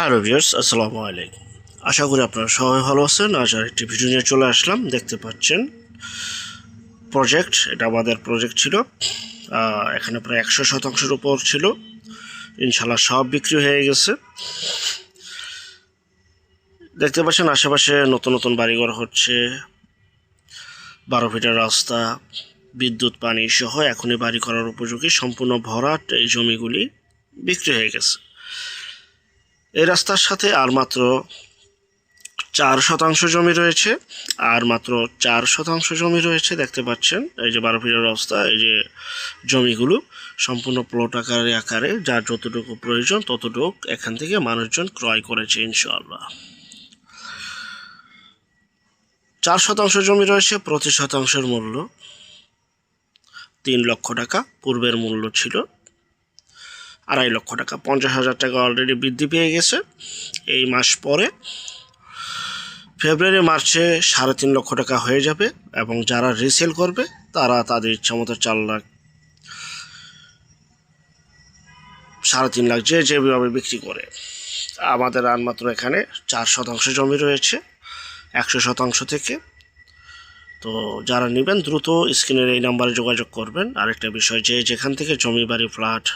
Hello viewers, আসসালামু আলাইকুম। আশা করি আপনারা সবাই ভালো আছেন। আজ একটি ভিডিও নিয়ে চলে আসলাম। দেখতে পাচ্ছেন প্রজেক্ট, এটা আমাদের প্রজেক্ট ছিল। এখানে প্রায় 100% উপর ছিল। ইনশাল্লাহ সব বিক্রি হয়ে গেছে। দেখতে পাচ্ছেন আশেপাশে নতুন নতুন বাড়িঘর হচ্ছে, 12 ফিটের রাস্তা, বিদ্যুৎ, পানি সহ এখনই বাড়ি করার উপযোগী সম্পূর্ণ ভরাট এই জমিগুলি বিক্রি হয়ে গেছে। এই রাস্তার সাথে আর মাত্র 4% জমি রয়েছে, আর মাত্র 4% জমি রয়েছে। দেখতে পাচ্ছেন এই যে 12 ফিটের রাস্তা, এই যে জমিগুলো সম্পূর্ণ প্লট আকারে যার যতটুকু প্রয়োজন ততটুকু এখান থেকে মানুষজন ক্রয় করেছে ইনশাআল্লাহ। 4% জমি রয়েছে, প্রতি শতাংশের মূল্য 3 লক্ষ টাকা। পূর্বের মূল্য ছিল 2.5 লক্ষ টাকা। 50,000 টাকা অলরেডি বৃদ্ধি পেয়ে গেছে। এই মাস পরে ফেব্রুয়ারি মার্চে 3.5 লক্ষ টাকা হয়ে যাবে, এবং যারা রিসেল করবে তারা তাদের ইচ্ছা মতো 4 লাখ, 3.5 লাখ যেভাবে বিক্রি করে। আমাদের আর মাত্র এখানে 4% জমি রয়েছে 100% থেকে। তো যারা নেবেন দ্রুত স্ক্রিনের এই নাম্বারে যোগাযোগ করবেন। আরেকটা বিষয়, যে যেখান থেকে জমি, বাড়ি, ফ্ল্যাট,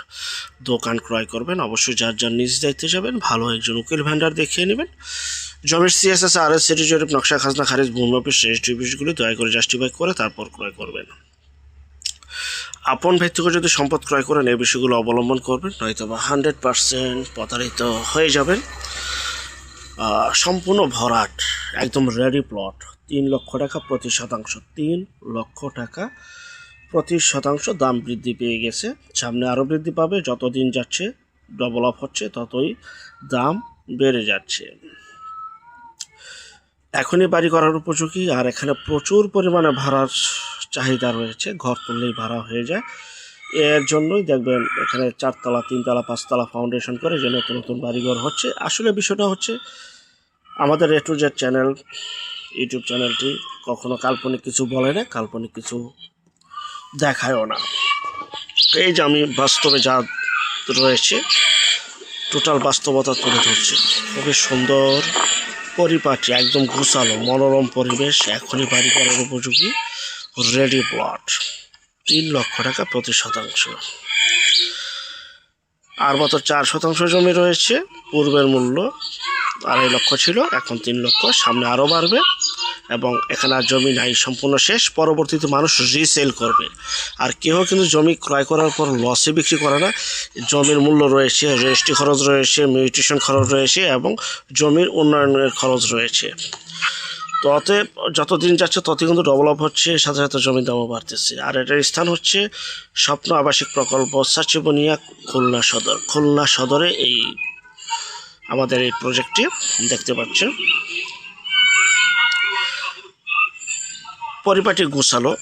দোকান ক্রয় করবেন অবশ্যই যার যার নিজ দায়িত্বে যাবেন, ভালো একজন উকিল ভেন্ডার দেখিয়ে নেবেন। জমির সিএসএস, আরএস, সিটি জরিপ, নকশা, খাজনা খারিজ, ভূমি অফিস, রেজিস্ট্রি অফিসগুলি দয়া করে জাস্টিফাই করে তারপর ক্রয় করবেন। আপন ব্যক্তিকে যদি সম্পদ ক্রয় করেন এই বিষয়গুলো অবলম্বন করবেন, নয়তো বা 100% প্রতারিত হয়ে যাবেন। সম্পূর্ণ ভরাট, একদম রেডি প্লট। 3 লক্ষ টাকা প্রতি শতাংশ। 3 লক্ষ টাকা প্রতি শতাংশ। দাম বৃদ্ধি পেয়ে গেছে, সামনে আরও বৃদ্ধি পাবে। যত দিন যাচ্ছে, ডেভেলপ হচ্ছে, ততই দাম বেড়ে যাচ্ছে। এখনই বাড়ি করার উপযোগী, আর এখানে প্রচুর পরিমাণে ভাড়ার চাহিদা রয়েছে। ঘর তুললেই ভাড়া হয়ে যায়। এর জন্যই দেখবেন এখানে 4 তলা, 3 তলা, 5 তলা ফাউন্ডেশন করে যে নতুন নতুন বাড়িঘর হচ্ছে। আসলে বিষয়টা হচ্ছে, আমাদের A to Z channel, YouTube চ্যানেলটি কখনো কাল্পনিক কিছু বলে না, কাল্পনিক কিছু দেখায়ও না। এই যে আমি বাস্তবে যা রয়েছে টোটাল বাস্তবতা তুলে ধরছি। খুবই সুন্দর পরিপাটি, একদম গুছালো, মনোরম পরিবেশ, এখনই বাড়ি করার উপযোগী রেডি প্লট। 3 লক্ষ টাকা প্রতি শতাংশ। আর মাত্র 4% জমি রয়েছে। পূর্বের মূল্য 2.5 লক্ষ ছিল, এখন 3 লক্ষ। সামনে আরও বাড়বে, এবং এখানে আর জমি নাই, সম্পূর্ণ শেষ। পরবর্তীতে মানুষ রিসেল করবে। আর কেউ কিন্তু জমি ক্রয় করার পর লসে বিক্রি করে না। জমির মূল্য রয়েছে, রেজিস্ট্রি খরচ রয়েছে, মিউটেশন খরচ রয়েছে, এবং জমির উন্নয়নের খরচ রয়েছে। তো অতএব যতদিন যাচ্ছে তত কিন্তু ডেভেলপ হচ্ছে, সাথে সাথে জমির দামও বাড়তেছে। আর এটার স্থান হচ্ছে স্বপ্ন আবাসিক প্রকল্প, সাচিবনিয়া, খুলনা সদর। খুলনা সদরে এই আমাদের এই প্রজেক্টটি দেখতে পাচ্ছেন। পরিপাটি গুছালো।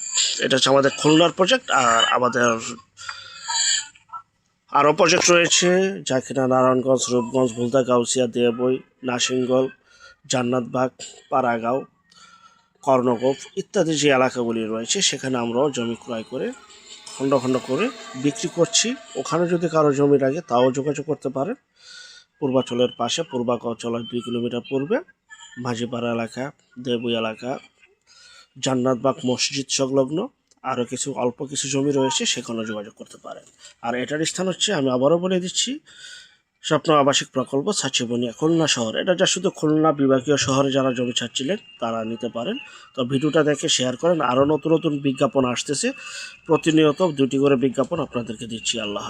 এটা হচ্ছে আমাদের খুলনার প্রজেক্ট। আর আমাদের আরও প্রজেক্ট রয়েছে, যা কিনা নারায়ণগঞ্জ, রূপগঞ্জ, ভুলতা, গাউসিয়া, দেবই, নাসিংগল, জান্নাতবাগ, পাড়াগাঁও, কর্ণগোপ ইত্যাদি যে এলাকাগুলি রয়েছে, সেখানে আমরাও জমি ক্রয় করে খণ্ড খণ্ড করে বিক্রি করছি। ওখানে যদি কারো জমি লাগে তাও যোগাযোগ করতে পারেন। পূর্বাচলের পাশে, পূর্বাচলের 2 কিলোমিটার পূর্বে মাঝিপাড়া এলাকা, দেবই এলাকা, জান্নাতবাগ মসজিদ সংলগ্ন আরও কিছু অল্প কিছু জমি রয়েছে, সেখানে যোগাযোগ করতে পারেন। আর এটার স্থান হচ্ছে, আমি আবারও বলে দিচ্ছি, স্বপ্ন আবাসিক প্রকল্প, সাচিবনিয়া, খুলনা শহর। এটা যা শুধু খুলনা বিভাগীয় শহরে যারা জমি চাচ্ছিলেন তারা নিতে পারেন। তো ভিডিওটা দেখে শেয়ার করেন। আরও নতুন নতুন বিজ্ঞাপন আসতেছে, প্রতিনিয়ত 2টি করে বিজ্ঞাপন আপনাদেরকে দিচ্ছি। আল্লাহ।